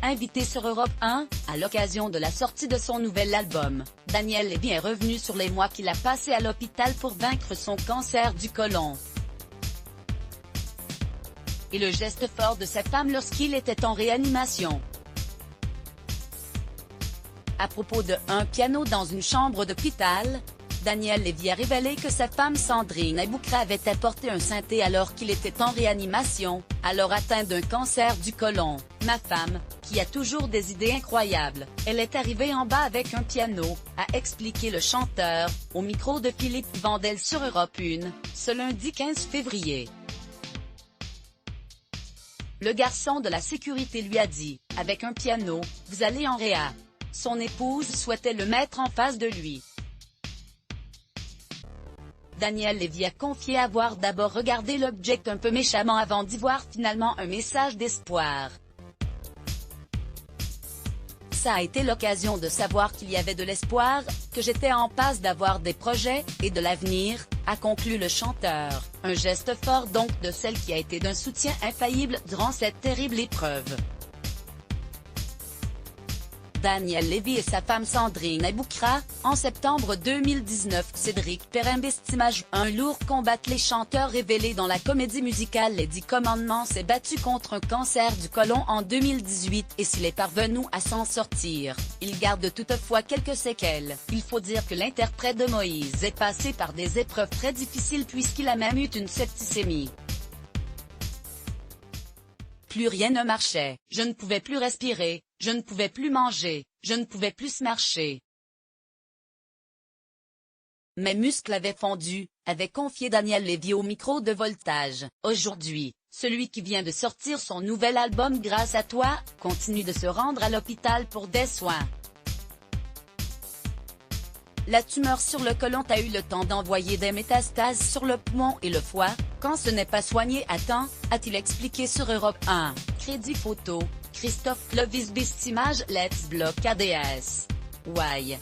Invité sur Europe 1, à l'occasion de la sortie de son nouvel album, Daniel Lévy est revenu sur les mois qu'il a passés à l'hôpital pour vaincre son cancer du côlon. Et le geste fort de sa femme lorsqu'il était en réanimation. À propos de un piano dans une chambre d'hôpital, Daniel Lévy a révélé que sa femme Sandrine Aboukra avait apporté un synthé alors qu'il était en réanimation, alors atteint d'un cancer du côlon. Ma femme, qui a toujours des idées incroyables, elle est arrivée en bas avec un piano, a expliqué le chanteur, au micro de Philippe Vandel sur Europe 1, ce lundi 15 février. Le garçon de la sécurité lui a dit, avec un piano, vous allez en réa. Son épouse souhaitait le mettre en face de lui. Daniel Lévy a confié avoir d'abord regardé l'objet un peu méchamment avant d'y voir finalement un message d'espoir. Ça a été l'occasion de savoir qu'il y avait de l'espoir, que j'étais en passe d'avoir des projets, et de l'avenir, a conclu le chanteur. Un geste fort donc de celle qui a été d'un soutien infaillible durant cette terrible épreuve. Daniel Lévy et sa femme Sandrine Aboukra, en septembre 2019. Cédric Perrin-Bestimage. Un lourd combat. Les chanteurs révélés dans la comédie musicale Les 10 Commandements s'est battu contre un cancer du côlon en 2018 et s'il est parvenu à s'en sortir, il garde toutefois quelques séquelles. Il faut dire que l'interprète de Moïse est passé par des épreuves très difficiles puisqu'il a même eu une septicémie. Plus rien ne marchait, je ne pouvais plus respirer, je ne pouvais plus manger, je ne pouvais plus marcher. Mes muscles avaient fondu, avait confié Daniel Lévy au micro de Voltage. Aujourd'hui, celui qui vient de sortir son nouvel album Grâce à toi, continue de se rendre à l'hôpital pour des soins. La tumeur sur le côlon a eu le temps d'envoyer des métastases sur le poumon et le foie, quand ce n'est pas soigné à temps, a-t-il expliqué sur Europe 1. Crédit photo, Christophe Clovis Bestimage. Let's Block ADS. Why?